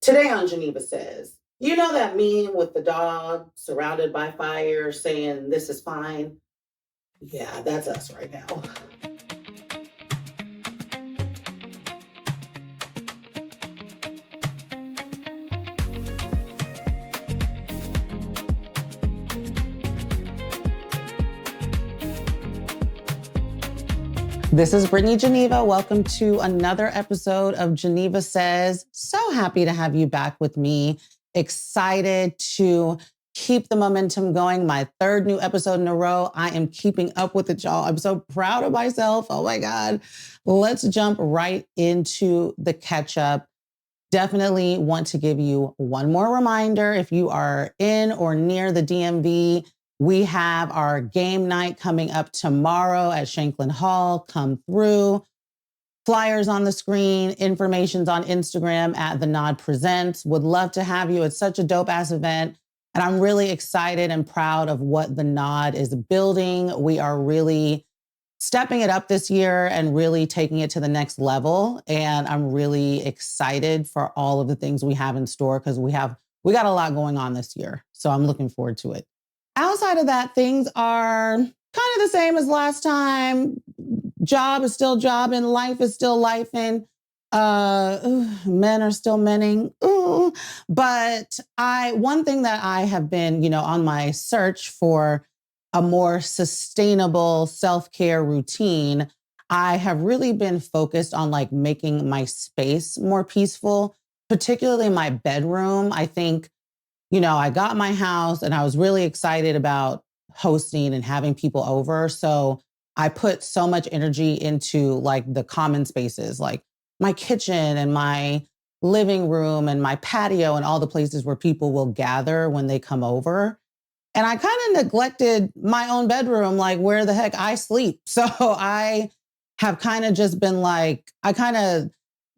Today on Geneva Says, you know that meme with the dog surrounded by fire saying, "This is fine"? Yeah, that's us right now. This is Brittany Geneva. Welcome to another episode of Geneva Says. So happy to have you back with me. Excited to keep the momentum going. My third new episode in a row. I am keeping up with it, y'all. I'm so proud of myself. Oh my God. Let's jump right into the catch up. Definitely want to give you one more reminder. If you are in or near the DMV, we have our game night coming up tomorrow at Shanklin Hall. Come through. Flyers on the screen, information's on Instagram at The Nod Presents. Would love to have you. It's such a dope ass event. And I'm really excited and proud of what The Nod is building. We are really stepping it up this year and really taking it to the next level. And I'm really excited for all of the things we have in store because we got a lot going on this year. So I'm looking forward to it. Outside of that, things are kind of the same as last time. Job is still jobbing, life is still lifing. Men are still menning. But one thing that I have been, on my search for a more sustainable self-care routine, I have really been focused on like making my space more peaceful, particularly my bedroom. I think, I got my house and I was really excited about hosting and having people over. So I put so much energy into like the common spaces, like my kitchen and my living room and my patio and all the places where people will gather when they come over. And I kind of neglected my own bedroom, like where the heck I sleep. So I have kind of just been like,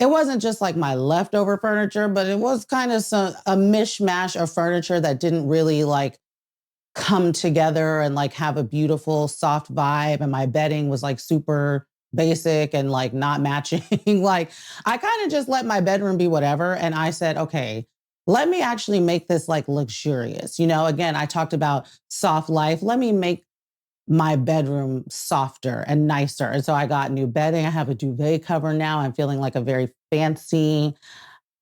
it wasn't just like my leftover furniture, but it was kind of a mishmash of furniture that didn't really like come together and like have a beautiful soft vibe. And my bedding was like super basic and like not matching. Like I kind of just let my bedroom be whatever. And I said, okay, let me actually make this like luxurious. Again, I talked about soft life. Let me make my bedroom softer and nicer. And so I got new bedding. I have a duvet cover now. I'm feeling like a very fancy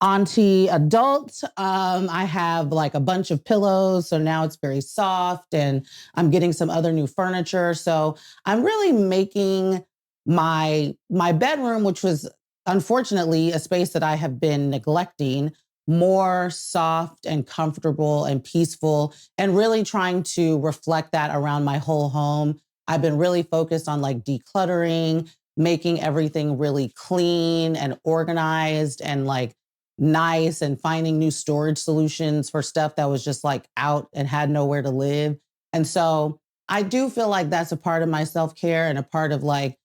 auntie adult. I have like a bunch of pillows. So now it's very soft and I'm getting some other new furniture. So I'm really making my bedroom, which was unfortunately a space that I have been neglecting, more soft and comfortable and peaceful, and really trying to reflect that around my whole home. I've been really focused on like decluttering, making everything really clean and organized and like nice, and finding new storage solutions for stuff that was just like out and had nowhere to live. And so I do feel like that's a part of my self-care and a part of like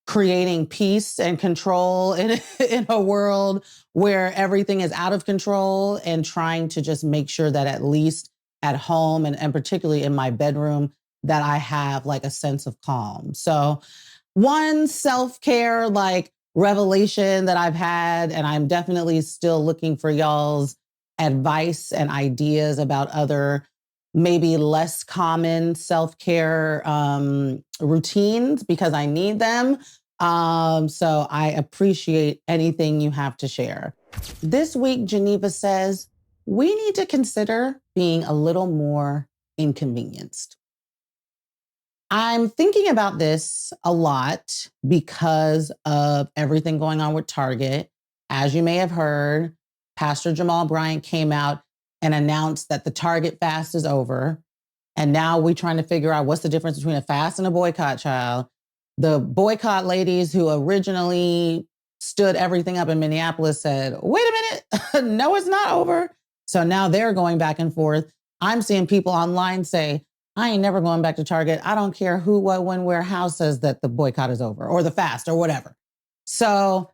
creating peace and control in a world where everything is out of control, and trying to just make sure that at least at home and particularly in my bedroom, that I have like a sense of calm. So one self-care like revelation that I've had, and I'm definitely still looking for y'all's advice and ideas about other maybe less common self-care routines, because I need them. So I appreciate anything you have to share. This week, Geneva says, we need to consider being a little more inconvenienced. I'm thinking about this a lot because of everything going on with Target. As you may have heard, Pastor Jamal Bryant came out and announced that the Target fast is over. And now we're trying to figure out what's the difference between a fast and a boycott, child. The boycott ladies who originally stood everything up in Minneapolis said, wait a minute, no, it's not over. So now they're going back and forth. I'm seeing people online say, I ain't never going back to Target. I don't care who, what, when, where, how says that the boycott is over or the fast or whatever. So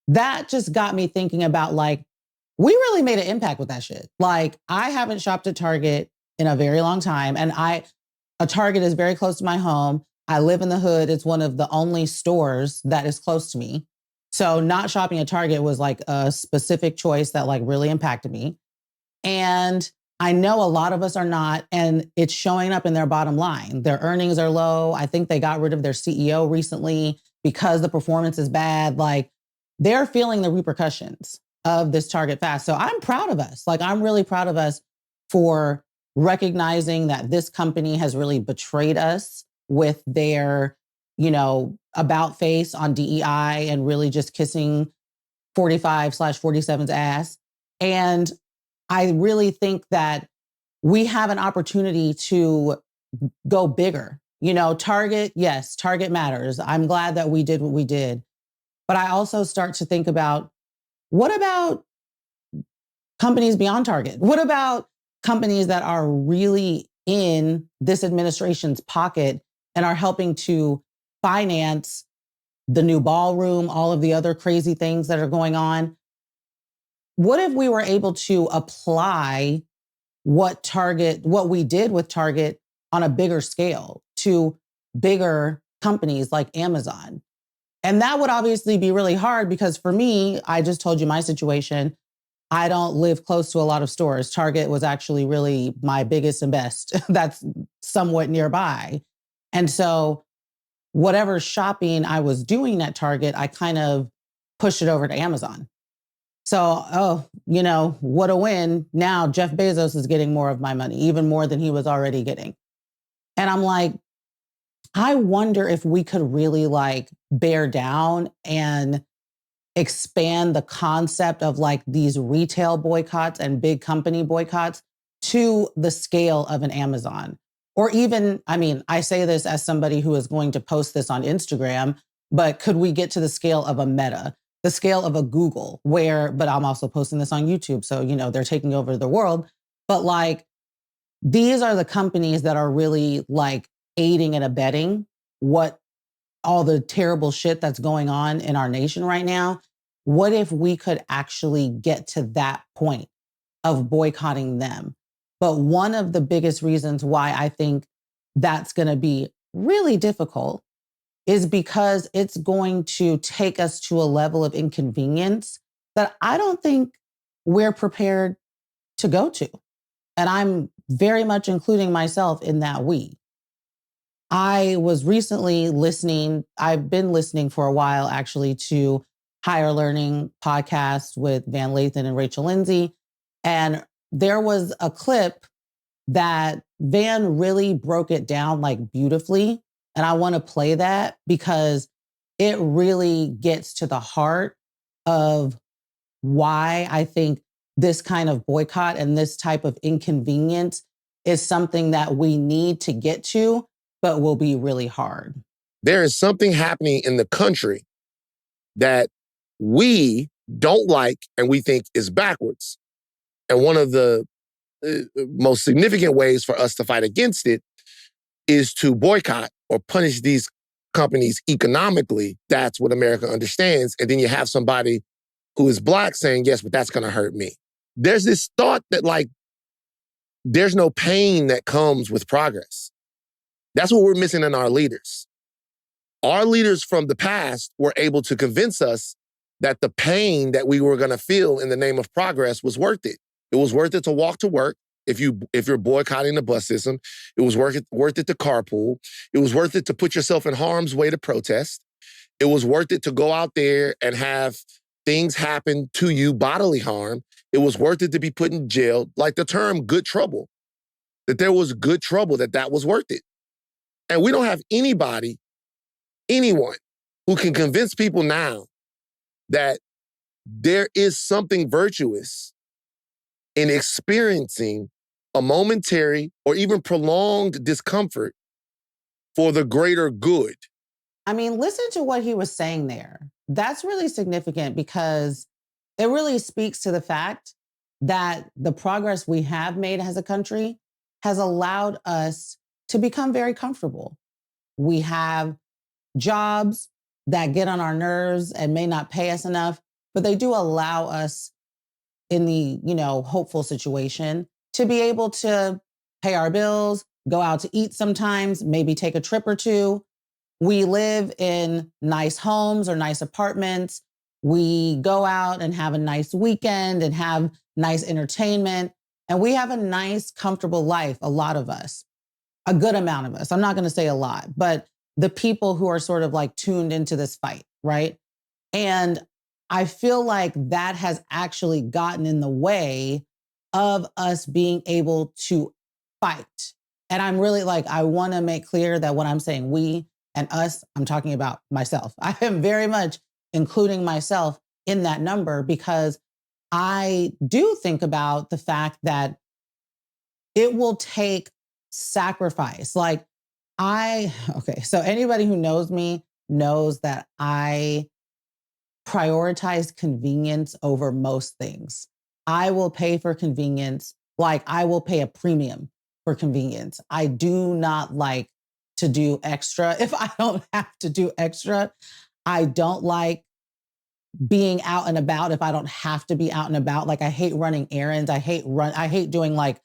that just got me thinking about like, we really made an impact with that shit. Like I haven't shopped at Target in a very long time. And a Target is very close to my home. I live in the hood. It's one of the only stores that is close to me. So not shopping at Target was like a specific choice that like really impacted me. And I know a lot of us are not, and it's showing up in their bottom line. Their earnings are low. I think they got rid of their CEO recently because the performance is bad. Like they're feeling the repercussions of this Target fast. So I'm proud of us. Like I'm really proud of us for recognizing that this company has really betrayed us with their, about face on DEI and really just kissing 45/47's ass. And I really think that we have an opportunity to go bigger. Target, yes, Target matters. I'm glad that we did what we did. But I also start to think about, what about companies beyond Target? What about companies that are really in this administration's pocket and are helping to finance the new ballroom, all of the other crazy things that are going on? What if we were able to apply what we did with Target on a bigger scale to bigger companies like Amazon? And that would obviously be really hard because for me, I just told you my situation. I don't live close to a lot of stores. Target was actually really my biggest and best. That's somewhat nearby. And so whatever shopping I was doing at Target, I kind of pushed it over to Amazon. So, what a win. Now Jeff Bezos is getting more of my money, even more than he was already getting. And I'm like, I wonder if we could really like bear down and expand the concept of like these retail boycotts and big company boycotts to the scale of an Amazon. Or even, I say this as somebody who is going to post this on Instagram, but could we get to the scale of a Meta, the scale of a Google, but I'm also posting this on YouTube. So, they're taking over the world. But like, these are the companies that are really like aiding and abetting what all the terrible shit that's going on in our nation right now. What if we could actually get to that point of boycotting them? But one of the biggest reasons why I think that's going to be really difficult is because it's going to take us to a level of inconvenience that I don't think we're prepared to go to. And I'm very much including myself in that we. I was recently I've been listening for a while actually to Higher Learning podcast with Van Lathan and Rachel Lindsay. And there was a clip that Van really broke it down like beautifully. And I want to play that because it really gets to the heart of why I think this kind of boycott and this type of inconvenience is something that we need to get to, but will be really hard. There is something happening in the country that we don't like and we think is backwards. And one of the most significant ways for us to fight against it is to boycott or punish these companies economically. That's what America understands. And then you have somebody who is Black saying, yes, but that's going to hurt me. There's this thought that like, there's no pain that comes with progress. That's what we're missing in our leaders. Our leaders from the past were able to convince us that the pain that we were going to feel in the name of progress was worth it. It was worth it to walk to work. If you're boycotting the bus system, it was worth it to carpool. It was worth it to put yourself in harm's way to protest. It was worth it to go out there and have things happen to you, bodily harm. It was worth it to be put in jail. Like the term good trouble, that there was good trouble, that was worth it. And we don't have anyone who can convince people now that there is something virtuous in experiencing a momentary or even prolonged discomfort for the greater good. Listen to what he was saying there. That's really significant because it really speaks to the fact that the progress we have made as a country has allowed us to become very comfortable. We have jobs that get on our nerves and may not pay us enough, but they do allow us in the, hopeful situation to be able to pay our bills, go out to eat sometimes, maybe take a trip or two. We live in nice homes or nice apartments. We go out and have a nice weekend and have nice entertainment. And we have a nice, comfortable life, a lot of us, a good amount of us. I'm not going to say a lot, but the people who are sort of like tuned into this fight, right? And I feel like that has actually gotten in the way of us being able to fight. And I'm really like, I want to make clear that when I'm saying we and us, I'm talking about myself. I am very much including myself in that number because I do think about the fact that it will take sacrifice. Like okay, so anybody who knows me knows that I prioritize convenience over most things. I will pay for convenience, like I will pay a premium for convenience. I do not like to do extra if I don't have to do extra. I don't like being out and about if I don't have to be out and about. Like I hate running errands. I hate doing like,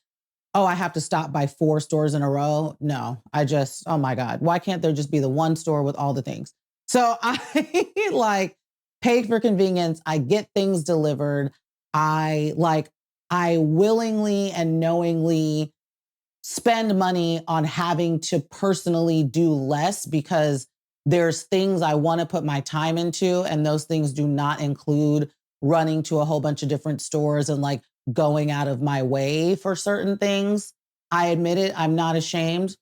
oh, I have to stop by 4 stores in a row. No, oh my God, why can't there just be the one store with all the things? So I like paid for convenience. I get things delivered. I willingly and knowingly spend money on having to personally do less because there's things I want to put my time into. And those things do not include running to a whole bunch of different stores and like going out of my way for certain things. I admit it. I'm not ashamed.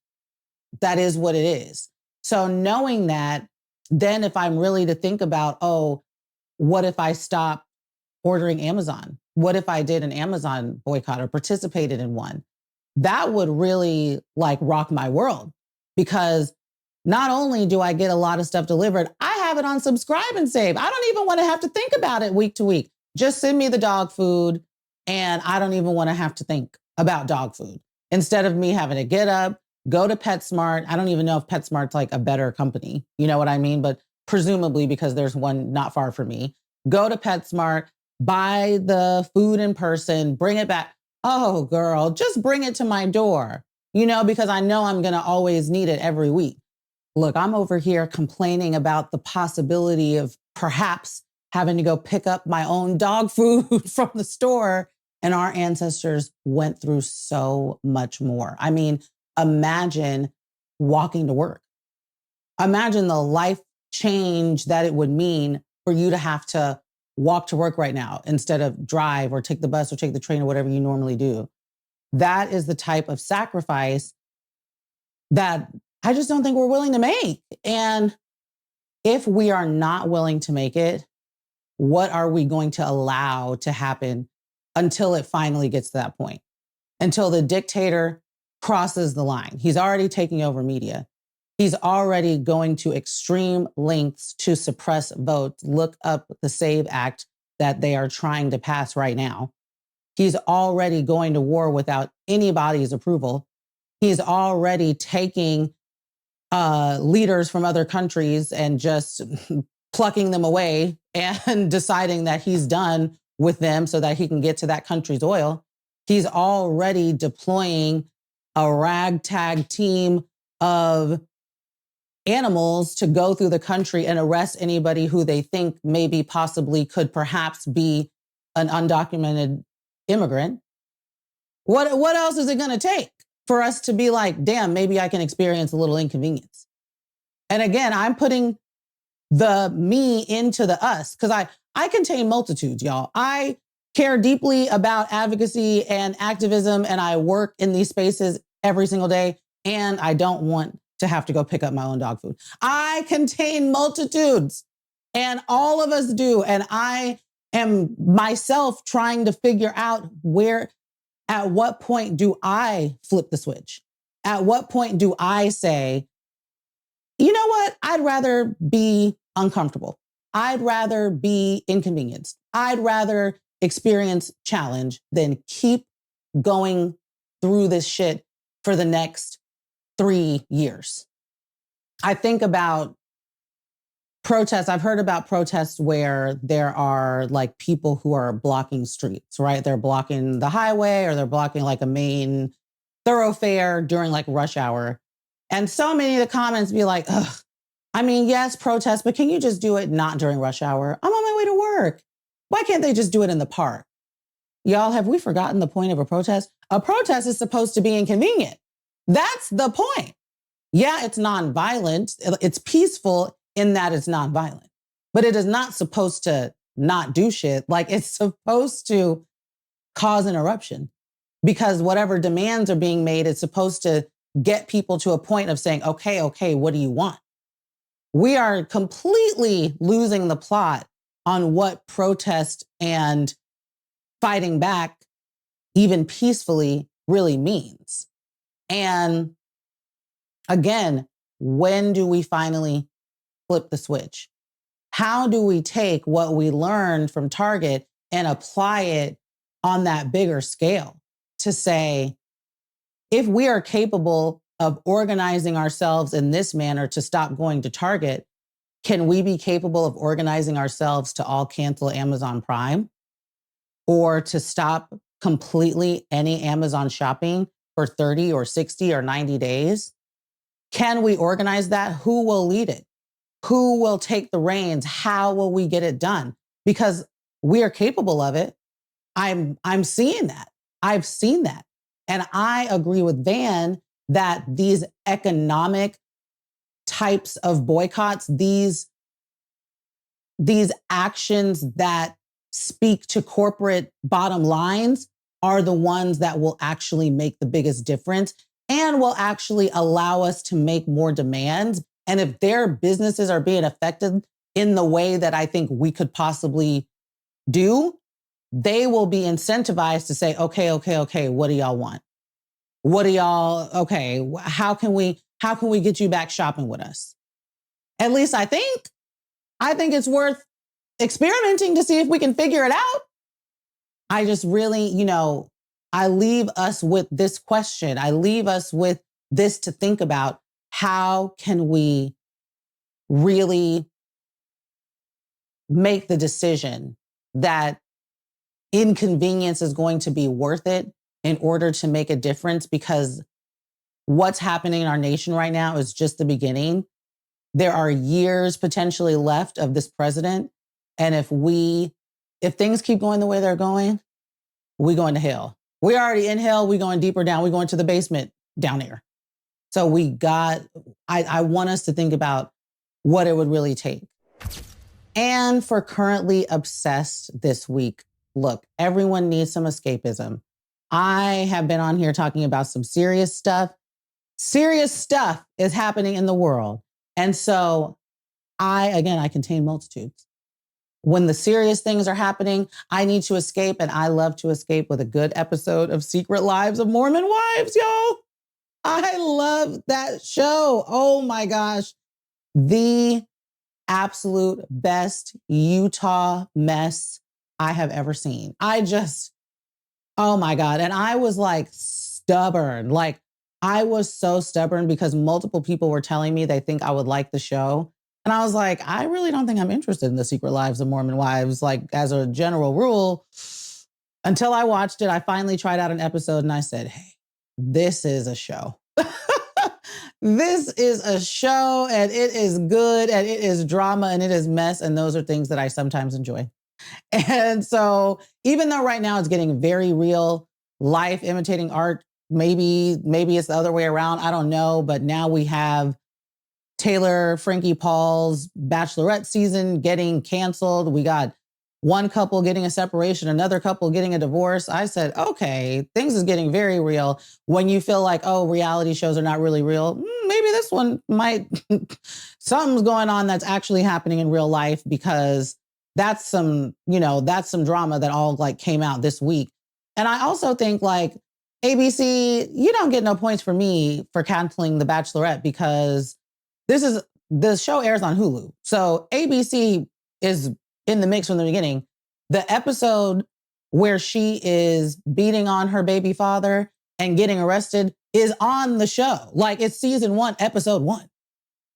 That is what it is. So knowing that, then if I'm really to think about, oh, what if I stop ordering Amazon? What if I did an Amazon boycott or participated in one? That would really like rock my world because not only do I get a lot of stuff delivered, I have it on Subscribe and Save. I don't even want to have to think about it week to week. Just send me the dog food and I don't even want to have to think about dog food. Instead of me having to get up, go to PetSmart. I don't even know if PetSmart's like a better company. You know what I mean? But presumably because there's one not far from me. Go to PetSmart, buy the food in person, bring it back. Oh, girl, just bring it to my door, because I know I'm going to always need it every week. Look, I'm over here complaining about the possibility of perhaps having to go pick up my own dog food from the store. And our ancestors went through so much more. I mean, imagine walking to work. Imagine the life change that it would mean for you to have to walk to work right now instead of drive or take the bus or take the train or whatever you normally do. That is the type of sacrifice that I just don't think we're willing to make. And if we are not willing to make it, what are we going to allow to happen until it finally gets to that point? Until the dictator crosses the line. He's already taking over media. He's already going to extreme lengths to suppress votes. Look up the SAVE Act that they are trying to pass right now. He's already going to war without anybody's approval. He's already taking leaders from other countries and just plucking them away and deciding that he's done with them so that he can get to that country's oil. He's already deploying a ragtag team of animals to go through the country and arrest anybody who they think maybe possibly could perhaps be an undocumented immigrant. What else is it going to take for us to be like, damn, maybe I can experience a little inconvenience? And again, I'm putting the me into the us because I contain multitudes, y'all. I care deeply about advocacy and activism, and I work in these spaces every single day, and I don't want to have to go pick up my own dog food. I contain multitudes, and all of us do. And I am myself trying to figure out at what point do I flip the switch? At what point do I say, you know what? I'd rather be uncomfortable. I'd rather be inconvenienced. I'd rather experience challenge than keep going through this shit for the next 3 years. I think about protests. I've heard about protests where there are like people who are blocking streets, right? They're blocking the highway or they're blocking like a main thoroughfare during like rush hour. And so many of the comments be like, ugh, I mean, yes, protest, but can you just do it not during rush hour? I'm on my way to work. Why can't they just do it in the park? Y'all, have we forgotten the point of a protest? A protest is supposed to be inconvenient. That's the point. Yeah, it's nonviolent. It's peaceful in that it's nonviolent, but it is not supposed to not do shit. Like, it's supposed to cause an eruption because whatever demands are being made, it's supposed to get people to a point of saying, okay, what do you want? We are completely losing the plot on what protest and fighting back, even peacefully, really means. And again, when do we finally flip the switch? How do we take what we learned from Target and apply it on that bigger scale to say, if we are capable of organizing ourselves in this manner to stop going to Target, can we be capable of organizing ourselves to all cancel Amazon Prime or to stop completely any Amazon shopping for 30 or 60 or 90 days? Can we organize that? Who will lead it? Who will take the reins? How will we get it done? Because we are capable of it. I'm seeing that. I've seen that. And I agree with Van that these economic types of boycotts, these actions that speak to corporate bottom lines are the ones that will actually make the biggest difference and will actually allow us to make more demands. And if their businesses are being affected in the way that I think we could possibly do, they will be incentivized to say, okay, what do y'all want? What do y'all, okay, how can we get you back shopping with us? At least I think it's worth experimenting to see if we can figure it out. I just really, I leave us with this question. I leave us with this to think about. How can we really make the decision that inconvenience is going to be worth it in order to make a difference? Because what's happening in our nation right now is just the beginning. There are years potentially left of this president. And if things keep going the way they're going, we're going to hell. We're already in hell. We're going deeper down. We're going to the basement down here. So I want us to think about what it would really take. And for currently obsessed this week, look, everyone needs some escapism. I have been on here talking about some serious stuff. Serious stuff is happening in the world. And so I contain multitudes. When the serious things are happening, I need to escape. And I love to escape with a good episode of Secret Lives of Mormon Wives, y'all. I love that show. Oh my gosh. The absolute best Utah mess I have ever seen. Oh my God. And I was like stubborn. Like, I was so stubborn because multiple people were telling me they think I would like the show. And I was like, I really don't think I'm interested in the Secret Lives of Mormon Wives, like as a general rule. Until I watched it, I finally tried out an episode and I said, hey, this is a show. This is a show and it is good and it is drama and it is mess. And those are things that I sometimes enjoy. And so even though right now it's getting very real life imitating art, maybe it's the other way around. I don't know. But now we have Taylor Frankie Paul's Bachelorette season getting canceled. We got one couple getting a separation, another couple getting a divorce. I said, okay, things is getting very real. When you feel like, oh, reality shows are not really real, maybe this one might, something's going on that's actually happening in real life, because that's some drama that all like came out this week. And I also think like ABC, you don't get no points for me for canceling The Bachelorette, because the show airs on Hulu. So ABC is in the mix from the beginning. The episode where she is beating on her baby father and getting arrested is on the show. Like, it's season 1, episode 1.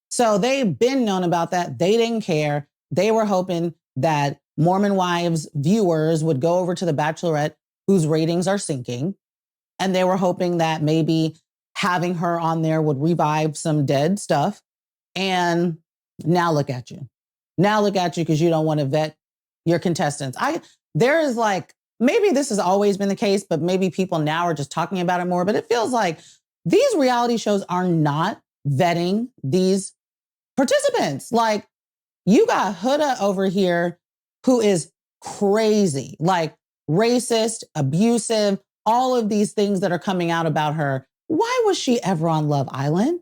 So they've been known about that. They didn't care. They were hoping that Mormon Wives viewers would go over to The Bachelorette, whose ratings are sinking. And they were hoping that maybe having her on there would revive some dead stuff. And Now look at you. Now look at you because you don't want to vet your contestants. There is like, maybe this has always been the case, but maybe people now are just talking about it more. But it feels like these reality shows are not vetting these participants. Like, you got Huda over here who is crazy, like racist, abusive, all of these things that are coming out about her. Why was she ever on Love Island?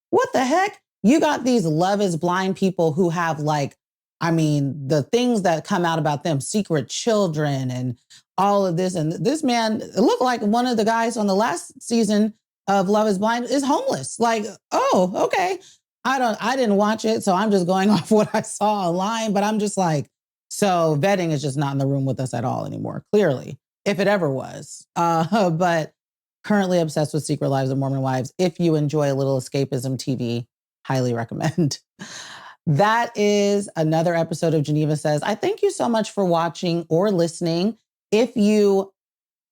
What the heck? You got these Love is Blind people who have like, I mean, the things that come out about them, secret children and all of this. And this man, it looked like one of the guys on the last season of Love is Blind is homeless. Like, oh, okay. I didn't watch it, so I'm just going off what I saw online, but I'm just like, so vetting is just not in the room with us at all anymore, clearly, if it ever was. But currently obsessed with Secret Lives of Mormon Wives. If you enjoy a little escapism TV, highly recommend. That is another episode of Geneva Says. I thank you so much for watching or listening. If you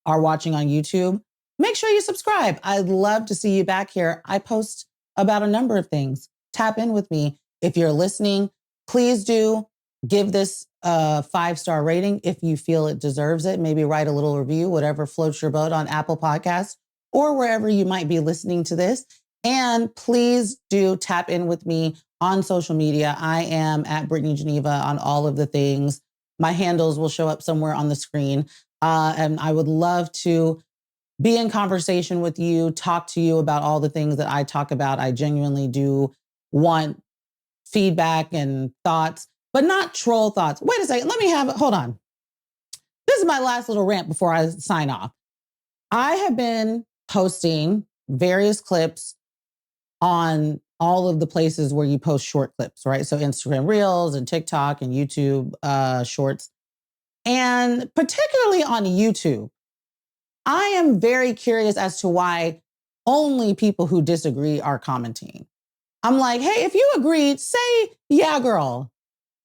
are watching on YouTube, make sure you subscribe. I'd love to see you back here. I post about a number of things. Tap in with me. If you're listening, please do give this a 5-star rating if you feel it deserves it. Maybe write a little review, whatever floats your boat on Apple Podcasts or wherever you might be listening to this. And please do tap in with me on social media. I am at Brittany Geneva on all of the things. My handles will show up somewhere on the screen. And I would love to be in conversation with you, talk to you about all the things that I talk about. I genuinely do want feedback and thoughts, but not troll thoughts. Wait a second, hold on. This is my last little rant before I sign off. I have been posting various clips on all of the places where you post short clips, right? So Instagram Reels and TikTok and YouTube Shorts. And particularly on YouTube, I am very curious as to why only people who disagree are commenting. I'm like, hey, if you agreed, say, yeah, girl.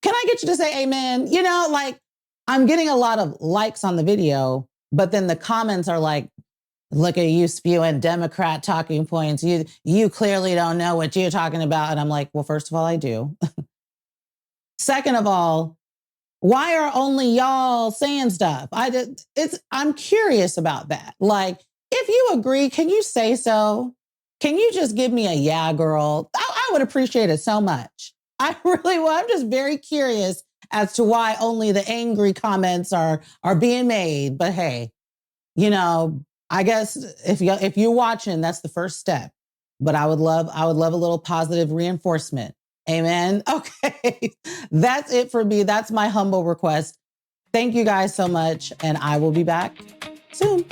Can I get you to say amen? You know, like, I'm getting a lot of likes on the video, but then the comments are like, look at you spewing Democrat talking points. You clearly don't know what you're talking about. And I'm like, well, first of all, I do. Second of all, why are only y'all saying stuff? I'm curious about that. Like, if you agree, can you say so? Can you just give me a yeah, girl? I would appreciate it so much. I really would. I'm just very curious as to why only the angry comments are being made. But hey, you know, I guess if you're watching, that's the first step. But I would love a little positive reinforcement. Amen. Okay. That's it for me. That's my humble request. Thank you guys so much. And I will be back soon.